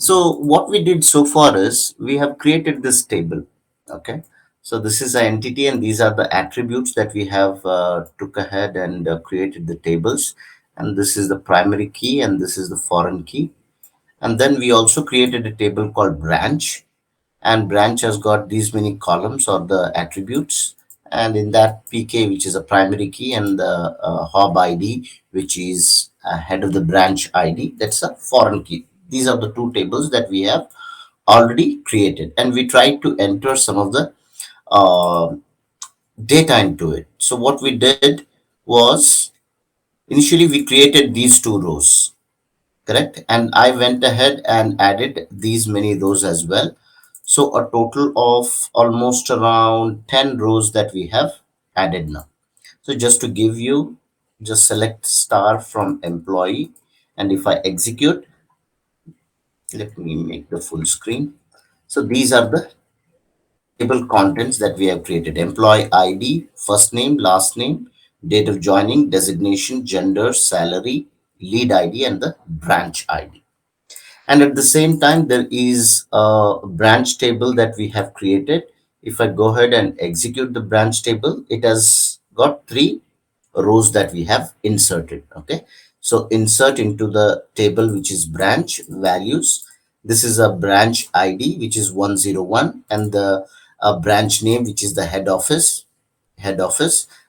So what we did so far is we have created this table. Okay. So this is an entity and these are the attributes that we have took ahead and created the tables. And this is the primary key and this is the foreign key. And then we also created a table called branch, and branch has got these many columns or the attributes, and in that pk, which is a primary key, and the hob id, which is head of the branch id, that's a foreign key. These are the two tables that we have already created, and we tried to enter some of the uh, data into it. So what we did was, initially we created these two rows, correct, and I went ahead and added these many rows as well. So a total of almost around 10 rows that we have added now. So just to give you, just select star from employee, and if I execute, let me make the full screen. So these are the table contents that we have created: employee id, first name, last name, date of joining, designation, gender, salary, lead id, and the branch id. And at the same time, there is a branch table that we have created. If I go ahead and execute the branch table, it has got three rows that we have inserted. Okay. So insert into the table, which is branch values. This is a branch ID, which is 101, and the branch name, which is the head office.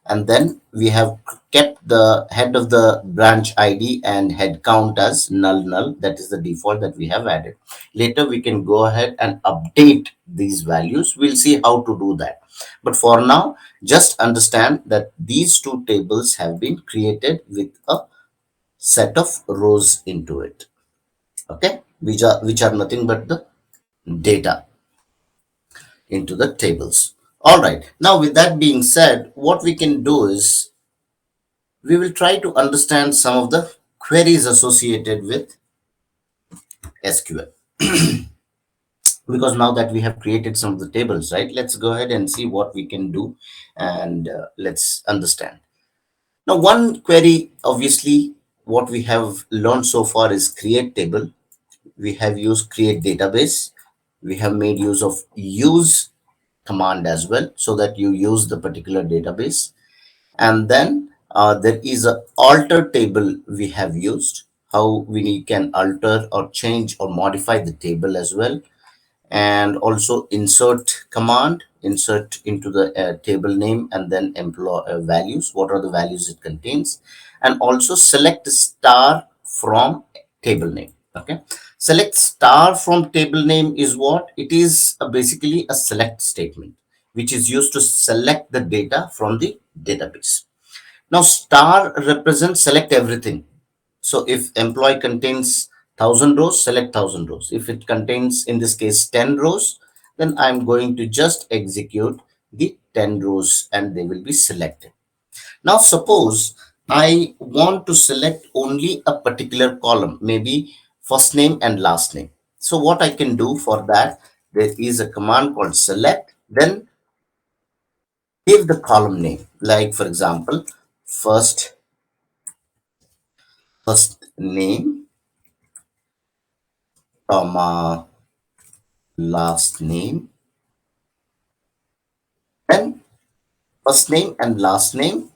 And then we have kept the head of the branch id and head count as null. That is the default that we have added. Later we can go ahead and update these values. We'll see how to do that, but for now, just understand that these two tables have been created with a set of rows into it. Okay, which are nothing but the data into the tables. All right, now with that being said, what we can do is we will try to understand some of the queries associated with SQL, because now that we have created some of the tables, right, let's go ahead and see what we can do, and let's understand. Now, one query, obviously, what we have learned so far is create table. We have used create database. We have made use of use command as well, so that you use the particular database. And then there is a alter table we have used, how we can alter or change or modify the table as well. And also insert command, insert into the table name, and then employ values, what are the values it contains. And also select star from table name. Okay, select star from table name is what it is, basically a select statement which is used to select the data from the database. Now star represents select everything. So if employee contains 1,000 rows, select 1,000 rows. If it contains, in this case, 10 rows, then I'm going to just execute the 10 rows and they will be selected. Now suppose I want to select only a particular column, maybe first name and last name. So what I can do for that, there is a command called select, then give the column name. Like for example, first first name, comma, last name, then first name and last name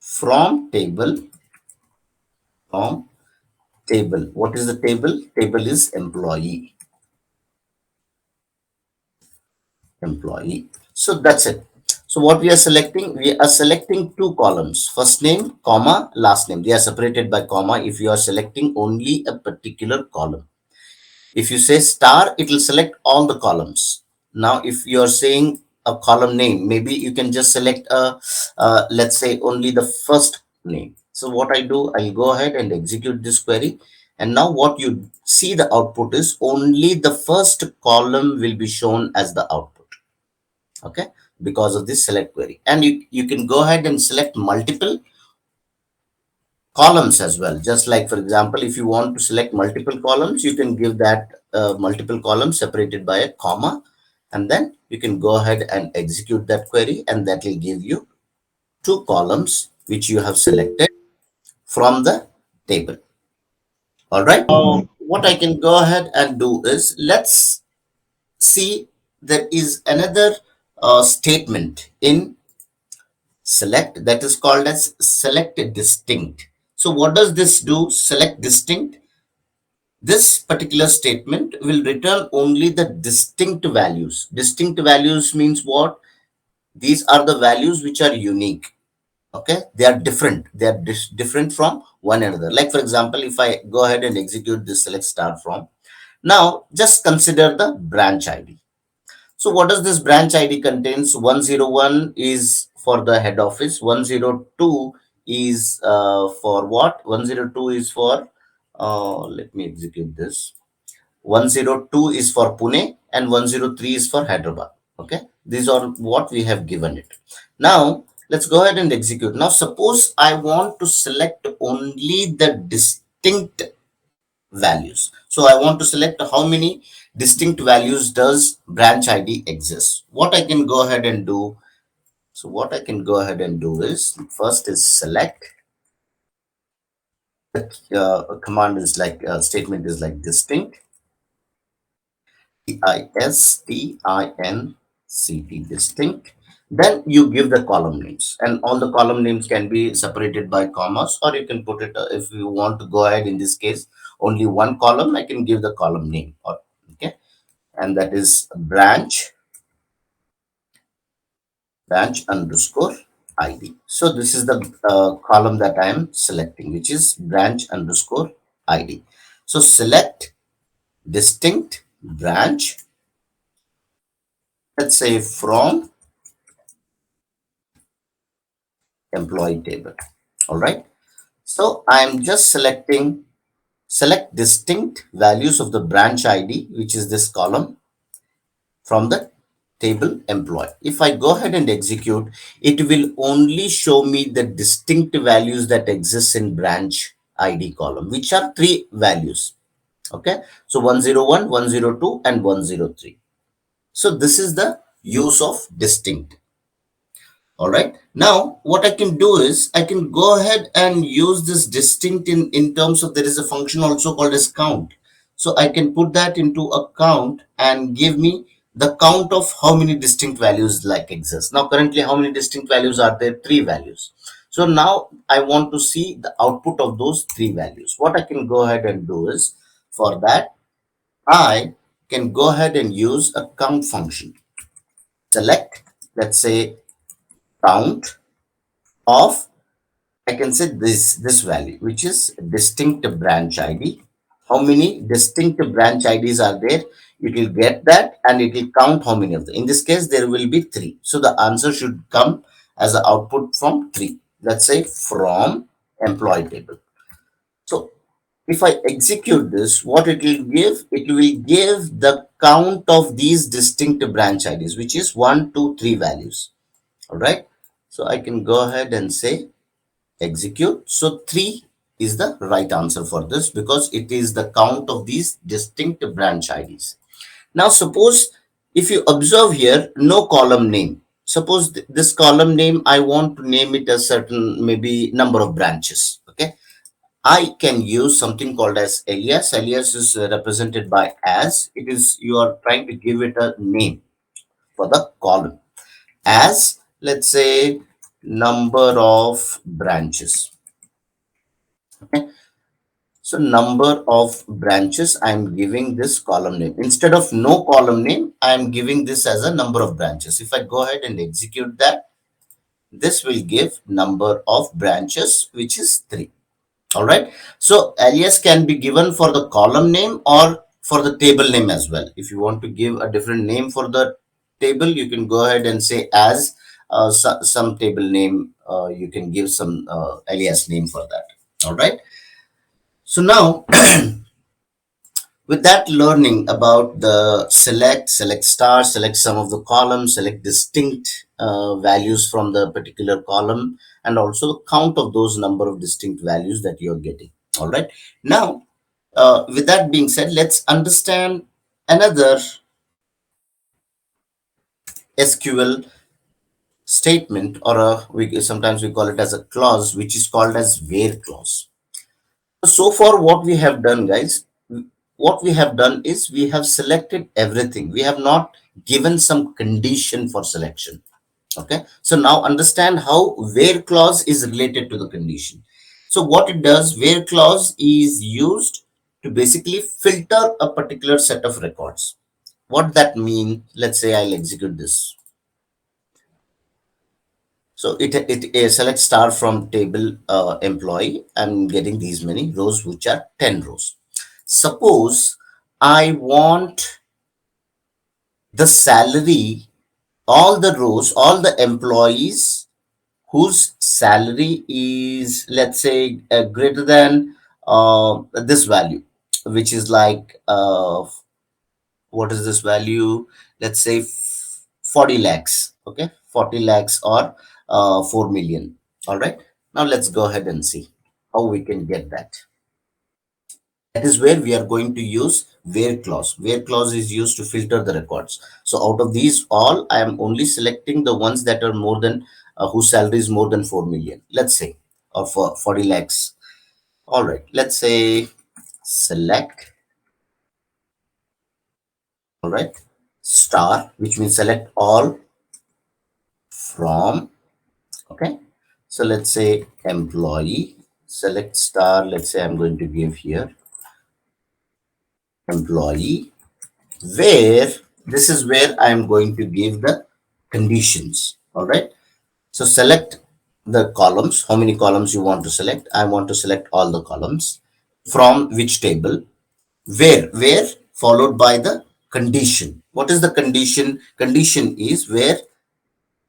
from table. What is the table? Table is employee. So that's it. So what we are selecting, we are selecting two columns, first name, comma, last name. They are separated by comma if you are selecting only a particular column. If you say star, it will select all the columns. Now, if you are saying a column name, maybe you can just select let's say only the first name. So what I do, I'll go ahead and execute this query. And now what you see the output is only the first column will be shown as the output. Okay, because of this select query. And you can go ahead and select multiple columns as well. Just like, for example, if you want to select multiple columns, you can give that multiple columns separated by a comma, and then you can go ahead and execute that query, and that will give you two columns which you have selected from the table. All right. what I can go ahead and do is, let's see, there is another statement in select that is called as select distinct. So what does this do? Select distinct. This particular statement will return only the distinct values. Distinct values means what? These are the values which are unique. Okay, they are different. They are different from one another. Like for example, if I go ahead and execute this select start from, now just consider the branch ID. So what does this branch ID contains? 101 is for the head office. 102 is for what? 102 is for, let me execute this. 102 is for Pune and 103 is for Hyderabad. Okay. These are what we have given it. Now let's go ahead and execute. Now suppose I want to select only the distinct values. So I want to select how many distinct values does branch ID exist. What I can go ahead and do. So what I can go ahead and do is, first is select. Command is like, statement is like distinct. Distinct. Distinct. Then you give the column names, and all the column names can be separated by commas, or you can put it, if you want to go ahead in this case, only one column, I can give the column name. Or okay, and that is branch underscore ID. So this is the column that I am selecting, which is branch underscore ID. So select distinct branch, let's say from employee table. All right. So I'm just select distinct values of the branch ID, which is this column, from the table employee. If I go ahead and execute, it will only show me the distinct values that exist in branch ID column, which are three values. Okay. So 101, 102, and 103. So this is the use of distinct. All right. Now, what I can do is I can go ahead and use this distinct in terms of, there is a function also called as count. So I can put that into a count and give me the count of how many distinct values like exist. Now, currently, how many distinct values are there? Three values. So now I want to see the output of those three values. What I can go ahead and do is, for that, I can go ahead and use a count function. Select, let's say, count of, I can say this value, which is distinct branch ID. How many distinct branch IDs are there? It will get that and it will count how many of them. In this case, there will be three. So the answer should come as an output from three. Let's say from employee table. So if I execute this, what it will give? It will give the count of these distinct branch IDs, which is 1, 2, 3 values. All right. So I can go ahead and say execute. So 3 is the right answer for this, because it is the count of these distinct branch IDs. Now suppose, if you observe here, no column name. Suppose this column name, I want to name it a certain, maybe number of branches. Okay. I can use something called as alias. Alias is represented by as. It is, you are trying to give it a name for the column. As, let's say, number of branches. Okay. So number of branches, I'm giving this column name. Instead of no column name, I'm giving this as a number of branches. If I go ahead and execute that, this will give number of branches, which is 3. All right. So alias can be given for the column name or for the table name as well. If you want to give a different name for the table, you can go ahead and say as some table name. You can give some alias name for that. All right. So now, with that learning about the select star, select some of the columns, select distinct values from the particular column, and also the count of those number of distinct values that you're getting. All right. Now, with that being said, let's understand another SQL statement, or sometimes we call it as a clause, which is called as where clause. So far, what we have done, guys, what we have done is we have selected everything. We have not given some condition for selection. Okay, so now understand how where clause is related to the condition. So what it does, where clause is used to basically filter a particular set of records. What that mean? Let's say I'll execute this. So it select star from table employee. I'm getting these many rows, which are 10 rows. Suppose I want the salary, all the rows, all the employees whose salary is, let's say, greater than this value, which is like, what is this value? Let's say 40 lakhs. Okay, 40 lakhs or 4 million. All right. Now let's go ahead and see how we can get that. That is where we are going to use where clause. Where clause is used to filter the records. So out of these all, I am only selecting the ones that are more than, whose salary is more than 4 million, let's say, or for 40 lakhs. All right, let's say select, all right, star, which means select all from, okay. So let's say employee, select star, let's say I'm going to give here employee, where this is where I am going to give the conditions. All right. So select the columns, how many columns you want to select. I want to select all the columns from which table, where followed by the condition. What is the condition? Condition is where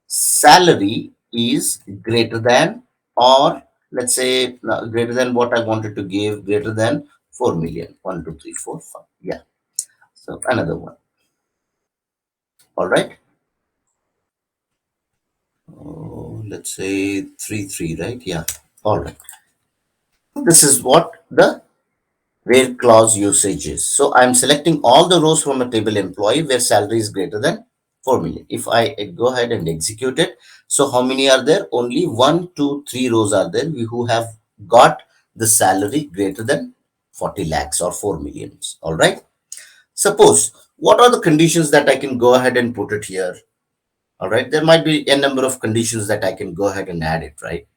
salary is greater than, or let's say greater than what I wanted to give, greater than 4 million. 1, 2, 3, 4, 5. Yeah. So another one. All right. Oh, let's say 3, 3, right? Yeah. All right. This is what the where clause usage is. So I'm selecting all the rows from a table employee where salary is greater than 4 million. If I go ahead and execute it, so how many are there? Only 1, 2, 3 rows are there who have got the salary greater than 40 lakhs or 4 millions. All right. Suppose, what are the conditions that I can go ahead and put it here? All right. There might be a number of conditions that I can go ahead and add it, right?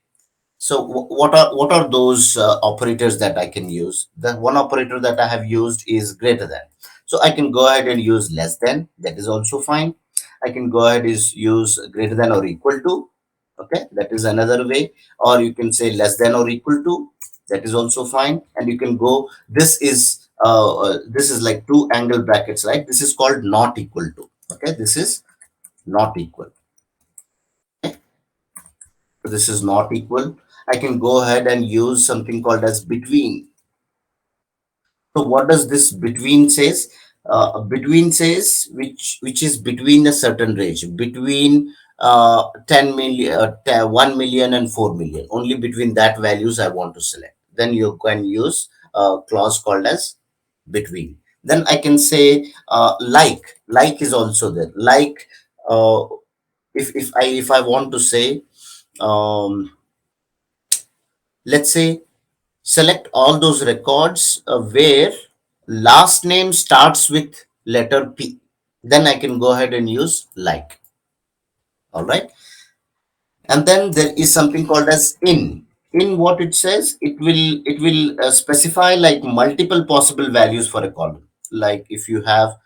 So what are those operators that I can use? The one operator that I have used is greater than. So I can go ahead and use less than. That is also fine. I can go ahead is use greater than or equal to. Okay, that is another way. Or you can say less than or equal to. That is also fine. And you can go. This is like two angle brackets, right? This is called not equal to. Okay, this is not equal. Okay? This is not equal. I can go ahead and use something called as between. So what does this between says? Between says which is between a certain range, between 10 million, 1 million and 4 million. Only between that values I want to select. Then you can use a clause called as between. Then I can say like is also there. Like, uh, if I want to say, um, let's say select all those records where last name starts with letter P. Then I can go ahead and use like. All right. And then there is something called as in. In what it says, it will specify like multiple possible values for a column. Like if you have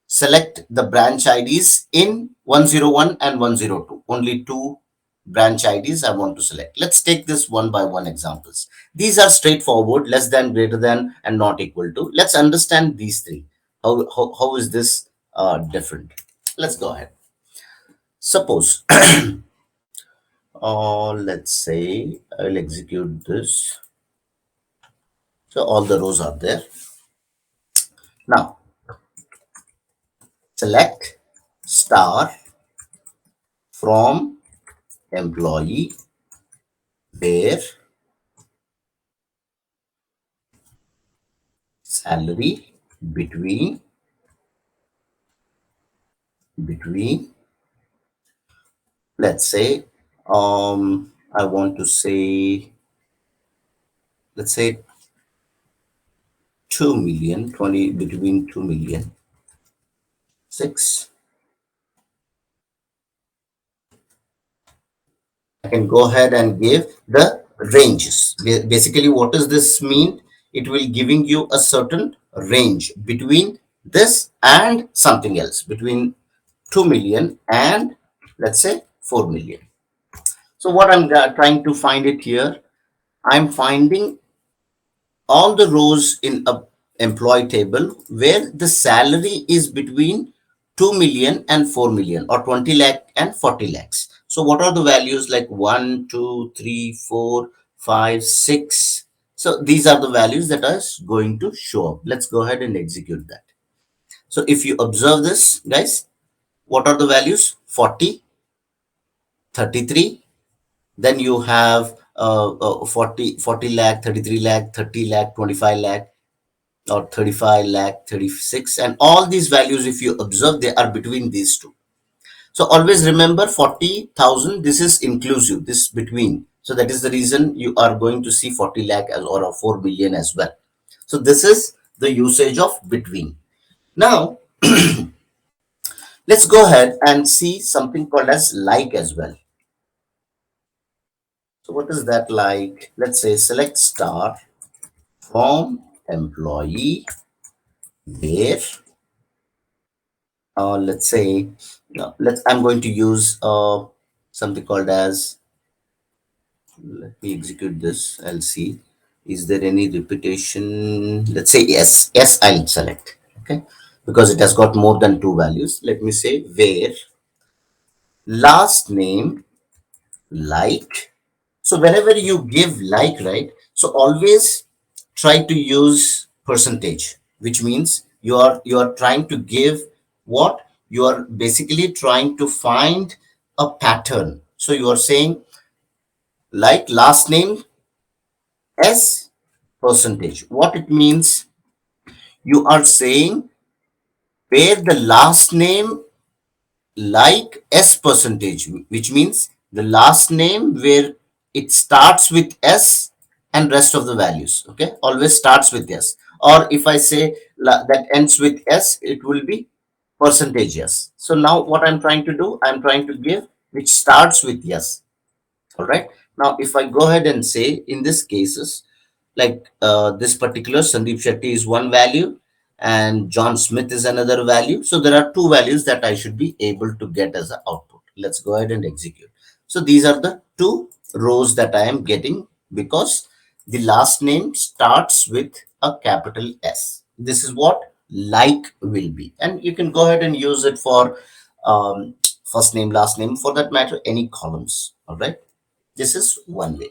select the branch IDs in 101 and 102. Only two branch IDs I want to select. Let's take this one by one examples. These are straightforward, less than, greater than, and not equal to. Let's understand these three. How is this different? Let's go ahead. Suppose, let's say I'll execute this. So all the rows are there. Now, select star from employee where salary between, let's say, I want to say, let's say 2 million, 20 between 2 million, 6. I can go ahead and give the ranges. Basically, what does this mean? It will giving you a certain range between this and something else, between 2 million and let's say 4 million. So what I'm trying to find it here, I'm finding all the rows in a employee table where the salary is between 2 million and 4 million, or 20 lakh and 40 lakhs. So what are the values like 1, 2, 3, 4, 5, 6? So these are the values that are going to show up. Let's go ahead and execute that. So if you observe this, guys, what are the values? 40, 33. Then you have 40 lakh, 33 lakh, 30 lakh, 25 lakh, or 35 lakh, 36, and all these values, if you observe, they are between these two. So always remember 40,000, this is inclusive, this between. So that is the reason you are going to see 40 lakh as, or 4 billion as well. So this is the usage of between. Now let's go ahead and see something called as like as well. So what is that like? Let's say select star from employee where, let's say, I'm going to use something called as, let me execute this. I'll see, is there any repetition? Let's say yes, I'll select. Okay, because it has got more than two values. Let me say where last name like. So whenever you give like, right, so always try to use percentage, which means you are trying to give what, you are basically trying to find a pattern. So you are saying like last name as percentage. What it means, you are saying where the last name like S percentage, which means the last name where it starts with S and rest of the values. Okay, always starts with S. Or if I say that ends with S, it will be percentage yes. So now what I'm trying to do, I'm trying to give which starts with yes. All right. Now, if I go ahead and say in this cases, like this particular Sandeep Shetty is one value and John Smith is another value. So there are two values that I should be able to get as an output. Let's go ahead and execute. So these are the two rows that I am getting because the last name starts with a capital S. This is what like will be. And you can go ahead and use it for first name, last name, for that matter, any columns. All right. This is one way.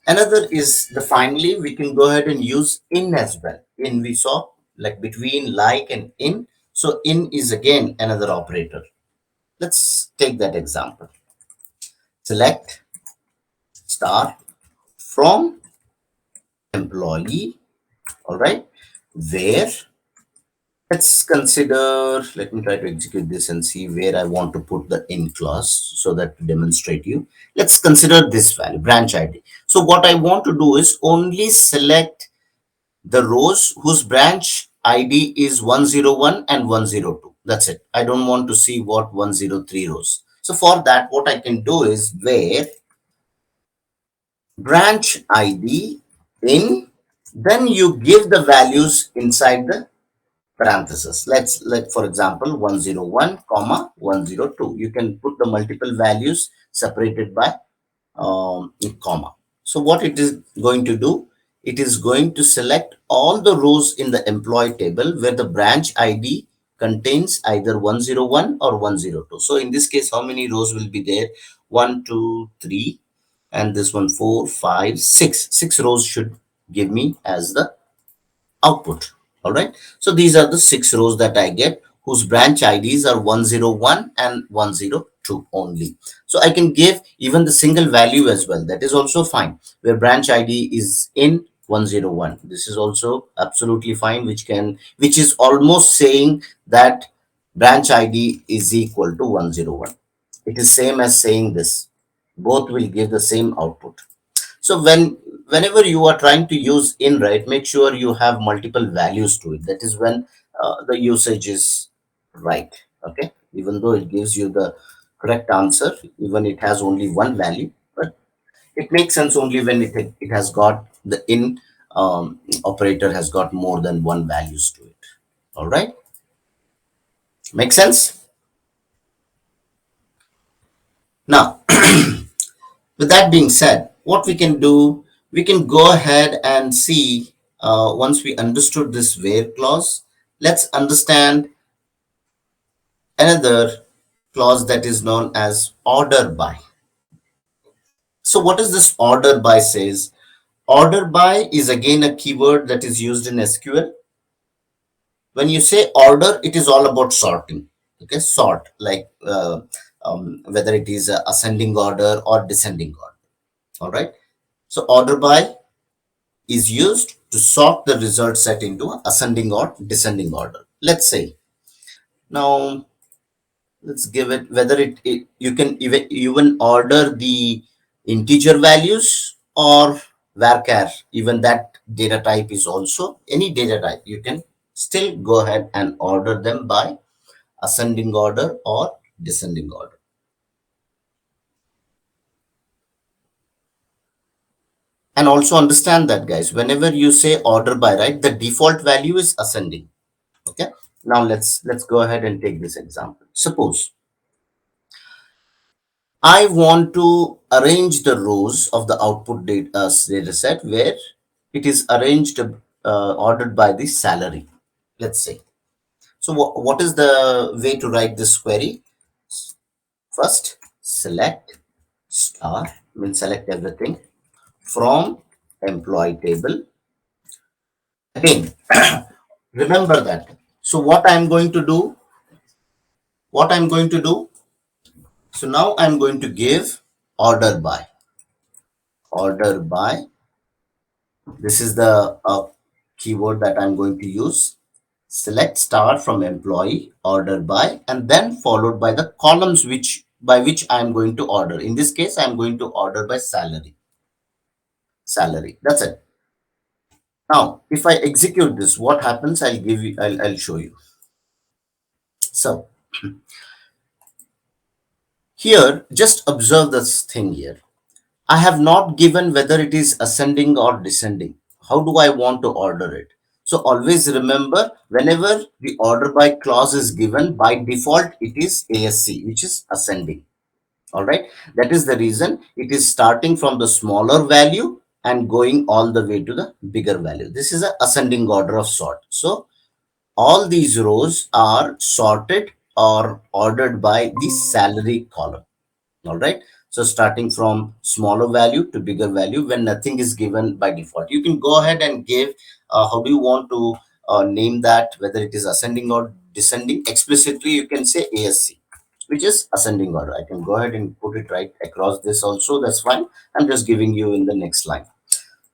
Another is the finally we can go ahead and use in as well. In we saw like between like and in. So in is again another operator. Let's take that example. Select star from employee. All right. Where, let's consider, let me try to execute this and see where I want to put the in clause so that to demonstrate you. Let's consider this value, branch ID. So what I want to do is only select the rows whose branch ID is 101 and 102. That's it. I don't want to see what 103 rows. So for that, what I can do is where branch ID in, then you give the values inside the parenthesis. Let's let, for example, 101 comma 102. You can put the multiple values separated by comma. So what it is going to do, it is going to select all the rows in the employee table where the branch ID contains either 101 or 102. So in this case, how many rows will be there? 1, 2, 3, and this one 4, 5, 6. 6 rows should give me as the output. All right. So these are the 6 rows that I get whose branch IDs are 101 and 102 only. So I can give even the single value as well. That is also fine, where branch ID is in 101. This is also absolutely fine, which is almost saying that branch ID is equal to 101. It is same as saying this. Both will give the same output. So when whenever you are trying to use in, right, make sure you have multiple values to it. That is when the usage is right. Okay, even though it gives you the correct answer, even it has only one value, but it makes sense only when it has got the in operator has got more than one values to it. All right, make sense. Now, with that being said, what we can do, we can go ahead and see, once we understood this where clause, let's understand another clause that is known as order by. So what is this order by says? Order by is again a keyword that is used in SQL. When you say order, it is all about sorting. Okay, sort, like whether it is a ascending order or descending order. All right. So order by is used to sort the result set into ascending or descending order. Let's say now, let's give it whether it you can even order the integer values or varchar. Even that data type is also any data type. You can still go ahead and order them by ascending order or descending order. And also understand that, guys, whenever you say order by, right, the default value is ascending. Okay, now let's go ahead and take this example. Suppose I want to arrange the rows of the output data set where it is arranged, ordered by the salary, let's say. So what is the way to write this query? First, select star, means select everything from employee table. Again, remember that. So what I'm going to do, so now I'm going to give order by. This is the keyword that I'm going to use. Select star from employee, order by, and then followed by the columns which I'm going to order. In this case, I'm going to order by salary. Salary. That's it. Now, if I execute this, what happens? I'll show you. So here, just observe this thing here. I have not given whether it is ascending or descending. How do I want to order it? So always remember, whenever the order by clause is given, by default it is ASC, which is ascending. All right. That is the reason it is starting from the smaller value and going all the way to the bigger value. This is a ascending order of sort. So all these rows are sorted or ordered by the salary column. All right, so starting from smaller value to bigger value when nothing is given by default, you can go ahead and give, how do you want to name that, whether it is ascending or descending. Explicitly you can say ASC, which is ascending order. I can go ahead and put it right across this also, that's fine. I'm just giving you in the next line.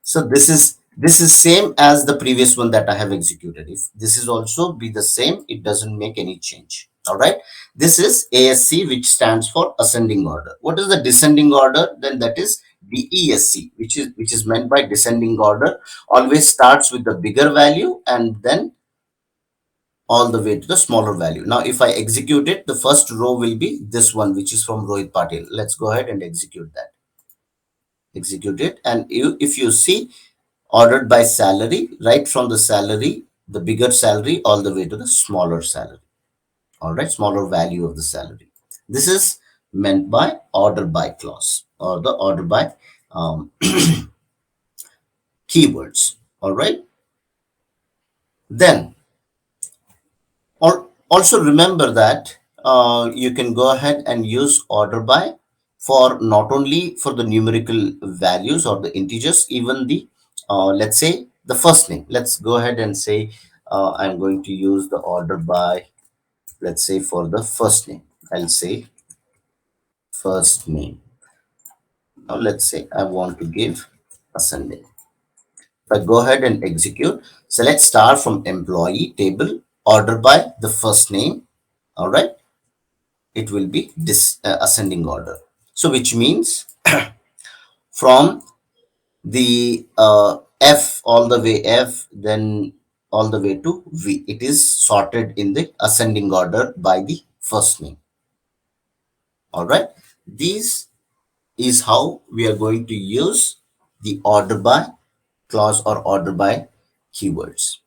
So this is same as the previous one that I have executed. If this is also be the same, it doesn't make any change. All right. This is ASC, which stands for ascending order. What is the descending order? Then that is DESC, which is meant by descending order. Always starts with the bigger value and then all the way to the smaller value. Now, if I execute it, the first row will be this one, which is from Rohit Patil. Let's go ahead and execute that. Execute it, and if you see, ordered by salary, right from the salary, the bigger salary, all the way to the smaller salary. All right, smaller value of the salary. This is meant by order by clause or the order by keywords. All right. Then also remember that you can go ahead and use order by for not only for the numerical values or the integers, even the let's say the first name. Let's go ahead and say I'm going to use the order by, let's say, for the first name. I'll say first name. Now let's say I want to give ascending. If I go ahead and execute, select star from employee table, order by the first name. All right, it will be this ascending order. So which means from the f, all the way f, then all the way to v. It is sorted in the ascending order by the first name. All right. These is how we are going to use the order by clause or order by keywords.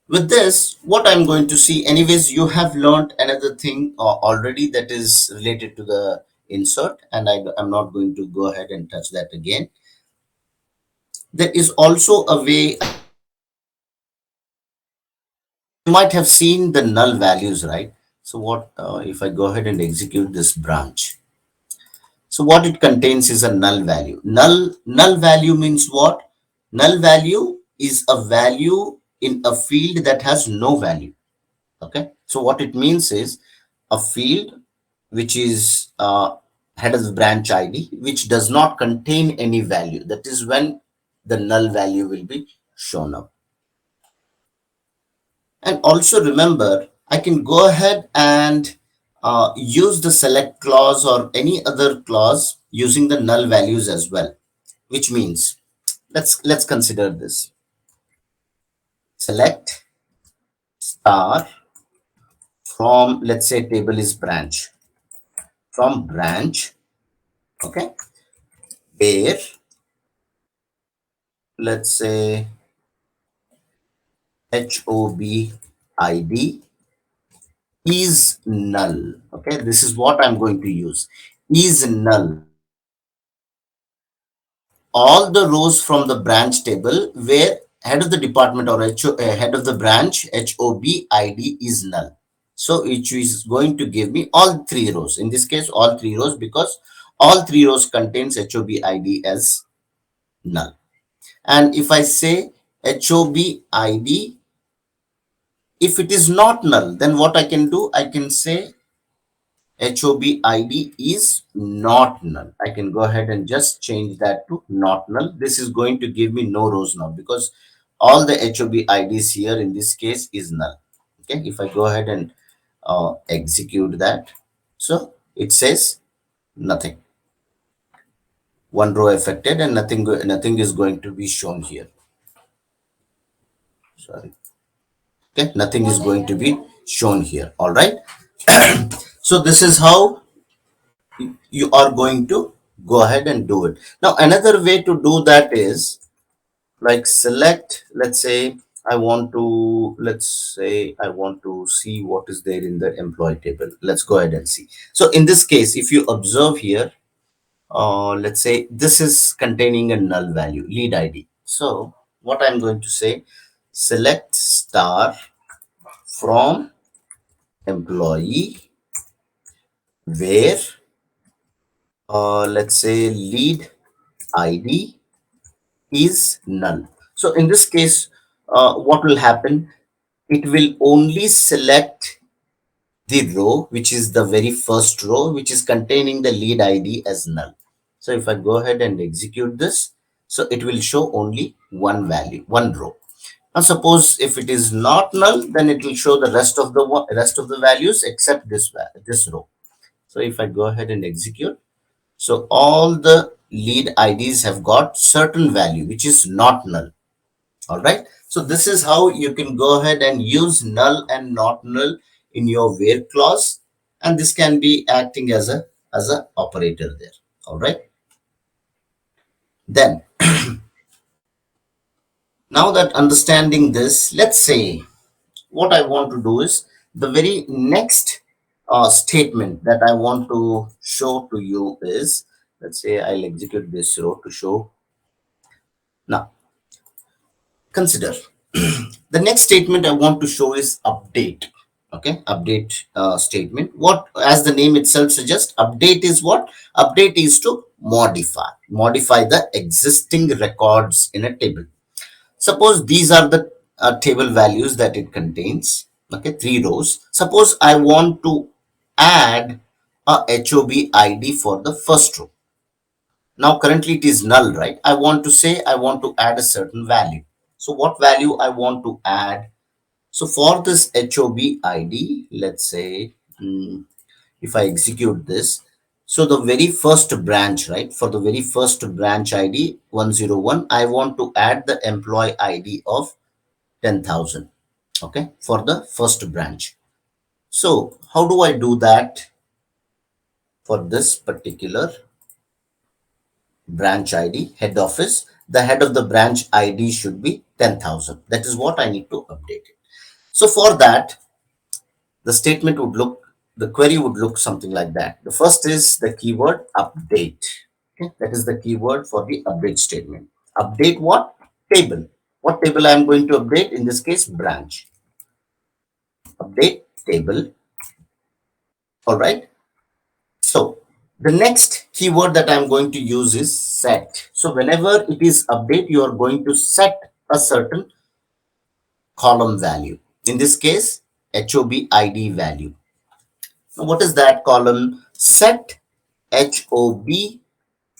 With this, what I'm going to see, anyways, you have learned another thing already that is related to the insert, and I'm not going to go ahead and touch that again. There is also a way. You might have seen the null values, right? So what if I go ahead and execute this branch? So what it contains is a null value. Null value means what? Null value is a value in a field that has no value. Okay. So what it means is a field which is head of the branch ID, which does not contain any value. That is when the null value will be shown up. And also remember, I can go ahead and use the select clause or any other clause using the null values as well, which means let's consider this. Select star from, let's say table is branch, from branch, okay, where, let's say HOB ID is null. Okay, this is what I'm going to use. Is null all the rows from the branch table where head of the department or head of the branch HOB ID is null. So which is going to give me all three rows. In this case, all three rows, because all three rows contains HOB ID as null. And if I say HOB ID, if it is not null, then what I can do, I can say HOB ID is not null. I can go ahead and just change that to not null. This is going to give me no rows now because all the HOB IDs here in this case is null. Okay, if I go ahead and execute that, so it says nothing. One row affected and nothing is going to be shown here. Sorry. Okay, nothing is going to be shown here. All right. So this is how you are going to go ahead and do it. Now another way to do that is like select, let's say I want to, let's say I want to see what is there in the employee table. Let's go ahead and see. So in this case, if you observe here, let's say this is containing a null value, lead ID. So what I'm going to say, select star from employee where let's say lead ID is null. So in this case, what will happen? It will only select the row, which is the very first row, which is containing the lead ID as null. So if I go ahead and execute this, so it will show only one value, one row. Now suppose if it is not null, then it will show the rest of the values except this row. So if I go ahead and execute, so all the lead IDs have got certain value, which is not null. All right. So this is how you can go ahead and use null and not null in your where clause. And this can be acting as a operator there. All right. Then now that understanding this, let's say what I want to do is the very next statement that I want to show to you is, let's say I'll execute this row to show. Now consider the next statement I want to show is update. Okay, update statement. What, as the name itself suggests, update is what? Update is to modify the existing records in a table. Suppose these are the table values that it contains. Okay, three rows. Suppose I want to add a HOB ID for the first row. Now currently it is null, right? I want to say I want to add a certain value. So what value I want to add? So for this HOB ID, let's say if I execute this, So the very first branch, right? For the very first branch ID 101, I want to add the employee ID of 10,000. Okay, for the first branch. So how do I do that for this particular branch ID, head office? The head of the branch ID should be 10,000. That is what I need to update it. So for that, the statement would look, the query would look something like that. The first is the keyword update. Okay, that is the keyword for the update statement. Update what? Table. What table I am going to update? In this case, branch. Update table. All right. So the next keyword that I'm going to use is set. So whenever it is update, you are going to set a certain column value. In this case, HOB ID value. Now, what is that column? Set HOB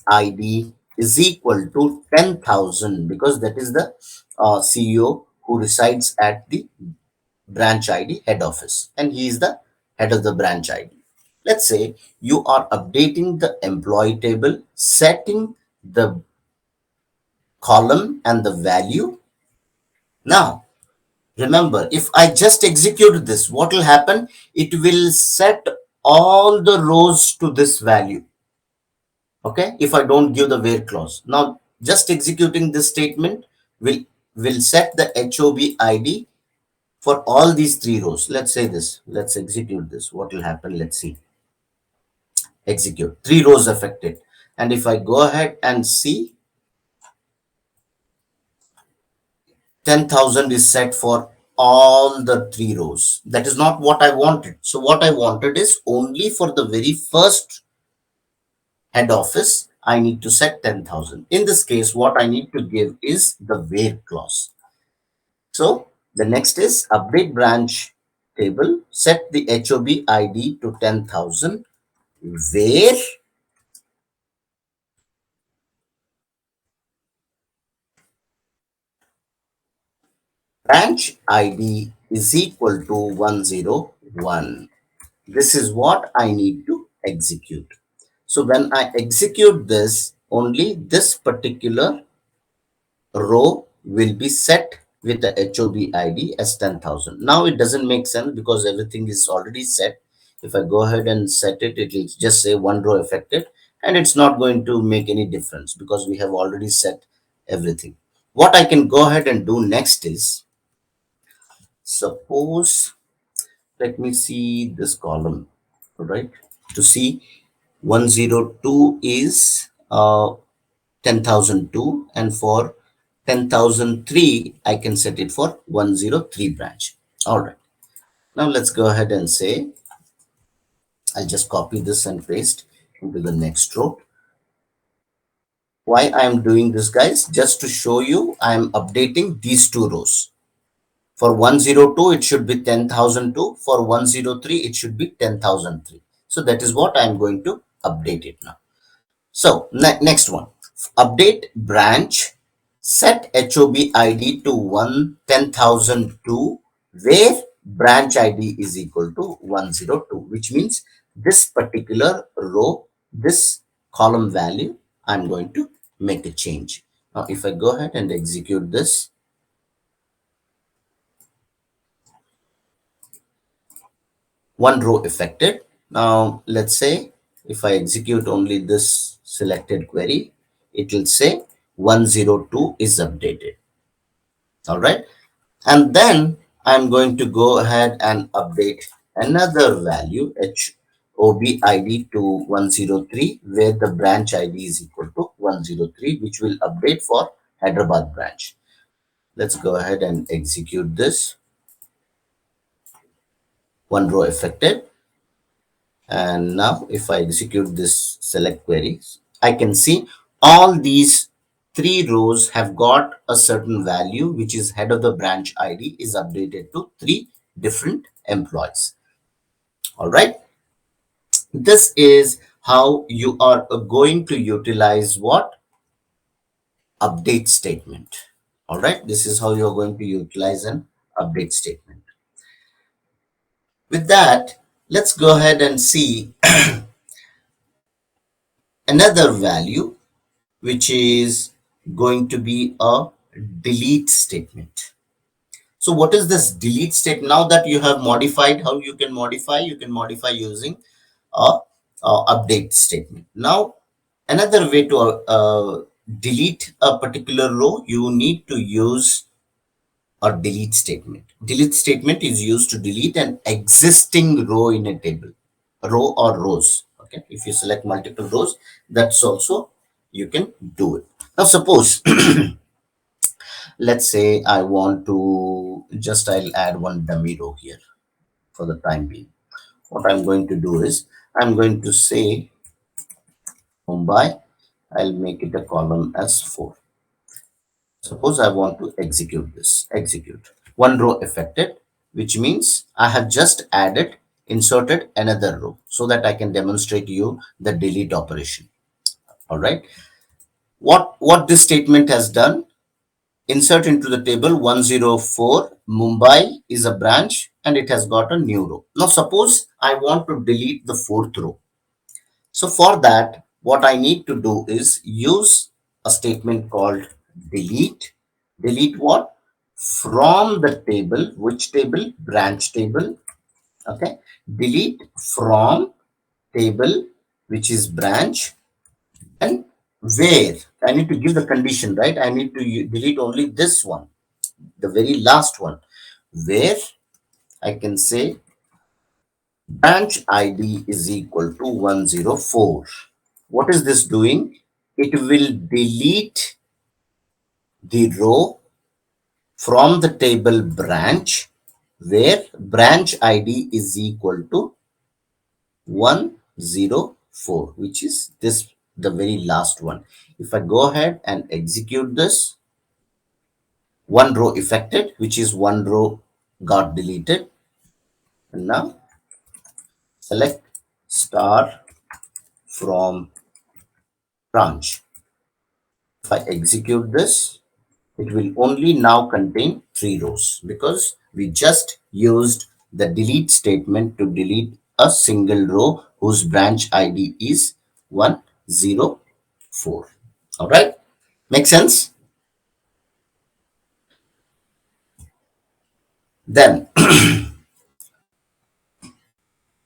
ID is equal to 10,000 because that is the CEO who resides at the branch ID head office and he is the head of the branch ID. Let's say you are updating the employee table, setting the column and the value. Now, remember, if I just execute this, what will happen? It will set all the rows to this value. Okay, if I don't give the where clause. Now, just executing this statement will set the HOB ID for all these three rows. Let's say this. Let's execute this. What will happen? Let's see. Execute. Three rows affected. And if I go ahead and see, 10,000 is set for all the three rows. That is not what I wanted. So what I wanted is only for the very first head office, I need to set 10,000. In this case, what I need to give is the where clause. So the next is update branch table, set the HOB ID to 10,000, where branch ID is equal to 101. This is what I need to execute. So when I execute this, only this particular row will be set with the HOB ID as 10,000. Now it doesn't make sense because everything is already set. If I go ahead and set it, it will just say one row affected and it's not going to make any difference because we have already set everything. What I can go ahead and do next is, suppose, let me see this column, right? To see 102 is 10,002 and for 10,003 I can set it for 103 branch. All right, now let's go ahead and say, I'll just copy this and paste into the next row. Why I am doing this, guys? Just to show you I am updating these two rows. For 102 it should be 10,002, for 103 it should be 10,003. So that is what I am going to update it now. So next one, update branch, set HOB ID to 10,002, where branch ID is equal to 102, which means this particular row, this column value, I'm going to make a change. Now, if I go ahead and execute this, one row affected. Now, let's say if I execute only this selected query, it will say 102 is updated. All right. And then I'm going to go ahead and update another value, HOB ID to 103, where the branch ID is equal to 103, which will update for Hyderabad branch. Let's go ahead and execute this. One row affected. And now if I execute this select queries, I can see all these three rows have got a certain value, which is head of the branch ID is updated to three different employees. All right. This is how you are going to utilize what? Update statement. All right. This is how you're going to utilize an update statement. With that, let's go ahead and see another value which is going to be a delete statement. So what is this delete statement? Now that you have modified, how you can modify? You can modify using a, update statement. Now another way to delete a particular row, you need to use a delete statement. Delete statement is used to delete an existing row in a table, row or rows. Okay, if you select multiple rows, that's also you can do it. Now suppose let's say I want to just I'll add one dummy row here for the time being. What I'm going to do is I'm going to say Mumbai. I'll make it a column as 4. Suppose I want to execute this. Execute. One row affected, which means I have just inserted another row so that I can demonstrate you the delete operation. All right. What this statement has done, insert into the table 104 Mumbai is a branch and it has got a new row. Now suppose I want to delete the 4th row. So for that, what I need to do is use a statement called delete. Delete what? From the table. Which table? Branch table. Okay. Delete from table, which is branch. And where? I need to give the condition, right? I need to delete only this one, the very last one, where I can say branch ID is equal to 104. What is this doing? It will delete the row from the table branch where branch ID is equal to 104, which is this, the very last one. If I go ahead and execute this, one row affected, which is one row got deleted. And now select star from branch. If I execute this, it will only now contain 3 rows because we just used the delete statement to delete a single row whose branch ID is 104. All right, make sense? Then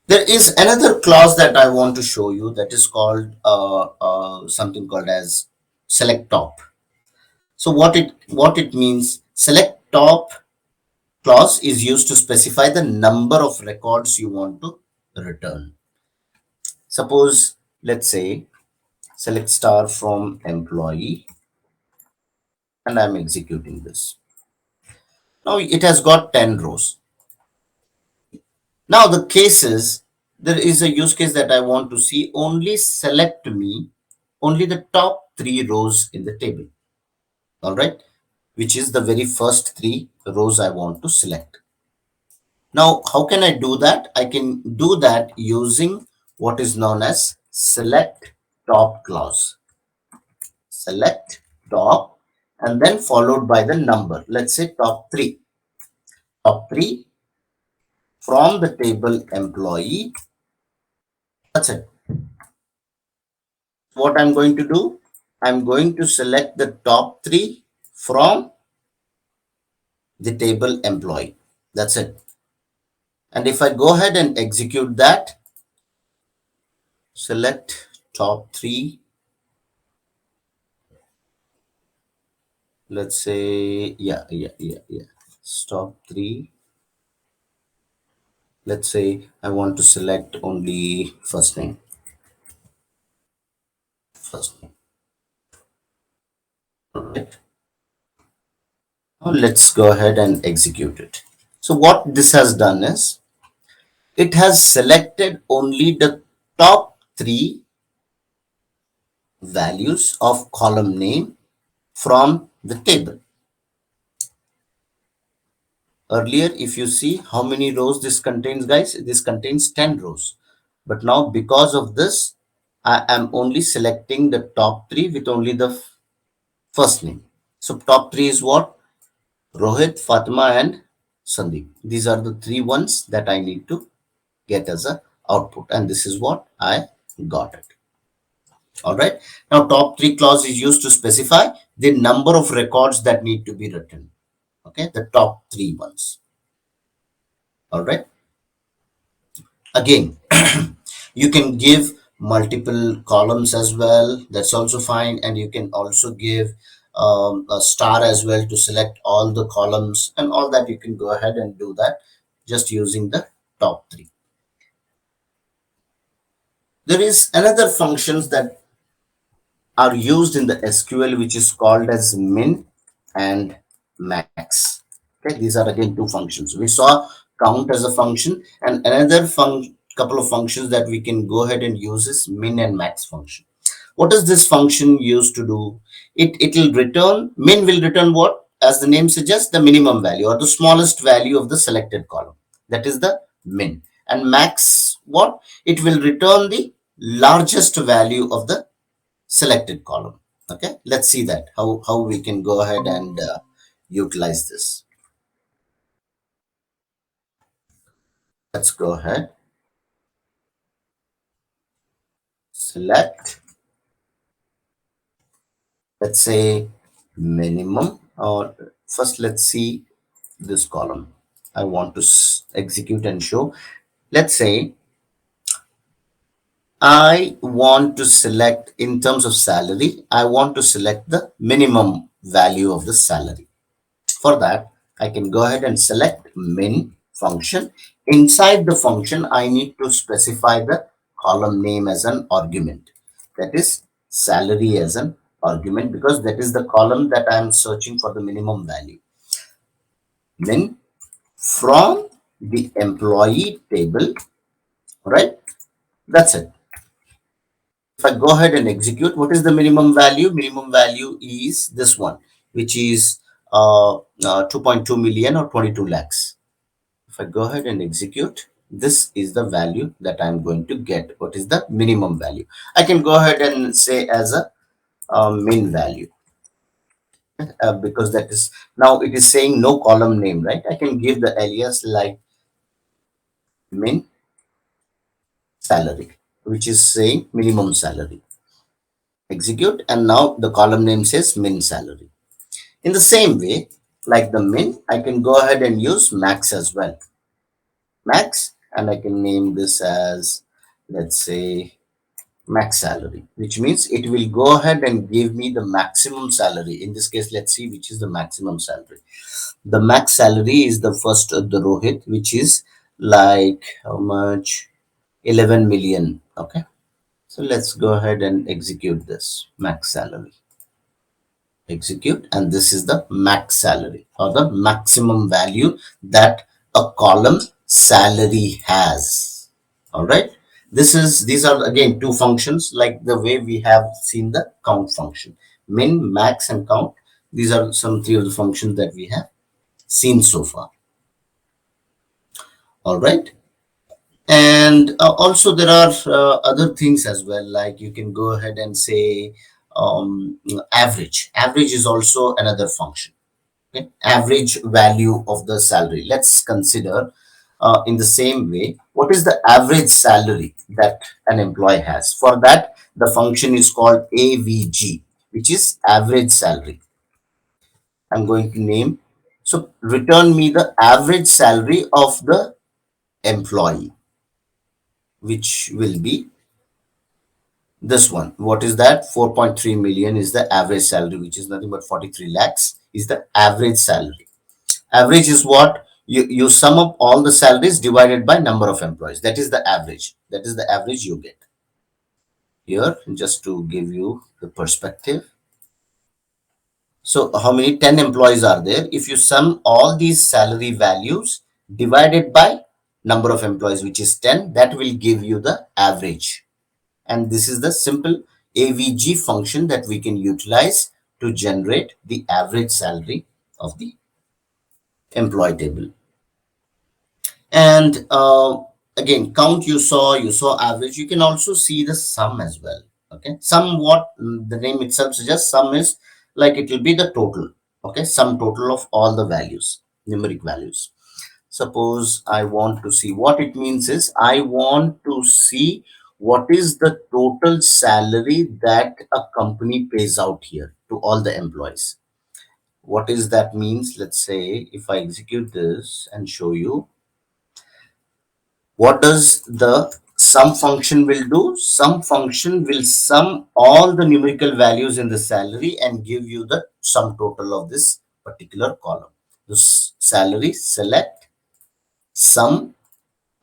there is another clause that I want to show you that is called something called as select top. So what it means, select top clause is used to specify the number of records you want to return. Suppose, let's say, select star from employee and I'm executing this. Now it has got 10 rows. Now the cases, there is a use case that I want to see only select me only the top 3 rows in the table. All right, which is the very first 3 rows I want to select. Now, how can I do that? I can do that using what is known as select top clause. Select top and then followed by the number. Let's say top 3. Top 3 from the table employee. That's it. What I'm going to do? I'm going to select the top 3 from the table employee. That's it. And if I go ahead and execute that, select top 3, let's say, yeah, stop 3. Let's say I want to select only first name. First name. All right. Now let's go ahead and execute it. So what this has done is it has selected only the top 3 values of column name from the table. Earlier, if you see how many rows this contains, guys, this contains 10 rows. But now because of this, I am only selecting the top 3 with only the first name. So top 3 is what? Rohit, Fatima and Sandeep. These are the 3 ones that I need to get as a output. And this is what I got it. All right. Now, top three clause is used to specify the number of records that need to be written. Okay, the top three ones. All right. Again, you can give multiple columns as well. That's also fine. And you can also give a star as well to select all the columns and all that. You can go ahead and do that just using the top three. There is another functions that are used in the SQL, which is called as min and max. Okay, these are again two functions. We saw count as a function, and another couple of functions that we can go ahead and use is min and max function. What is this function used to do? It will return, min will return what? As the name suggests, the minimum value or the smallest value of the selected column. That is the min. And max what? It will return the largest value of the selected column. Okay, let's see that how we can go ahead and utilize this. Let's go ahead, select, let's say minimum, or first let's see this column. I want to execute and show. Let's say I want to select in terms of salary, I want to select the minimum value of the salary. For that, I can go ahead and select min function. Inside the function, I need to specify the column name as an argument. That is salary as an argument, because that is the column that I am searching for the minimum value. Min from the employee table, right? That's it. If I go ahead and execute, what is the minimum value? Minimum value is this one, which is 2.2 million or 22 lakhs. If I go ahead and execute, this is the value that I'm going to get. What is the minimum value? I can go ahead and say as a min value, because that is now it is saying no column name, right? I can give the alias like min salary, which is saying minimum salary. Execute, and now the column name says min salary. In the same way, like the min, I can go ahead and use max as well. Max, and I can name this as, let's say, max salary, which means it will go ahead and give me the maximum salary. In this case, let's see which is the maximum salary. The max salary is the first of the Rohit, which is like how much? 11 million. Okay. So let's go ahead and execute this max salary. Execute, and this is the max salary or the maximum value that a column salary has. All right, these are again two functions like the way we have seen the count function. Min, max, and count, these are some three of the functions that we have seen so far. All right, and also there are other things as well, like you can go ahead and say average is also another function. Okay, average value of the salary. Let's consider in the same way, what is the average salary that an employee has? For that, the function is called AVG, which is average salary. I'm going to name, so return me the average salary of the employee, which will be this one. What is that? 4.3 million is the average salary, which is nothing but 43 lakhs is the average salary. Average is what? You sum up all the salaries divided by number of employees. That is the average. That is the average you get. Here, just to give you the perspective. So how many? 10 employees are there. If you sum all these salary values divided by number of employees, which is 10, that will give you the average. And this is the simple AVG function that we can utilize to generate the average salary of the employee table. And again, count, you saw average. You can also see the sum as well. Okay, sum, what the name itself suggests, sum is like it will be the total. Okay, sum total of all the values, numeric values. Suppose I want to see, what it means is I want to see what is the total salary that a company pays out here to all the employees. What is that means? Let's say if I execute this and show you, what does the sum function will do? Sum function will sum all the numerical values in the salary and give you the sum total of this particular column. This salary, select sum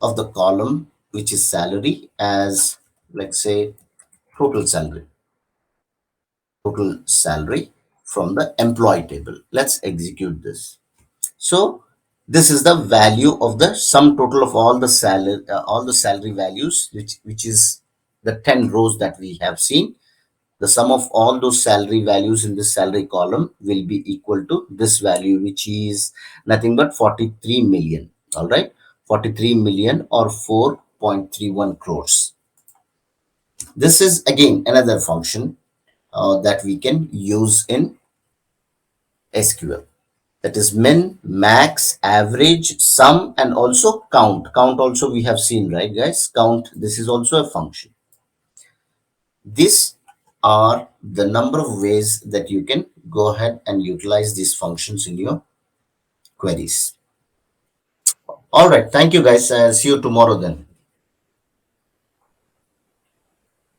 of the column which is salary as, let's say, total salary, total salary from the employee table. Let's execute this. So this is the value of the sum total of all the salary values, which is the 10 rows that we have seen. The sum of all those salary values in this salary column will be equal to this value, which is nothing but 43 million. All right, 43 million or 4.31 crores. This is again another function that we can use in SQL. That is min, max, average, sum, and also count. Count also we have seen, right, guys? Count, this is also a function. These are the number of ways that you can go ahead and utilize these functions in your queries. All right. Thank you, guys. See you tomorrow then.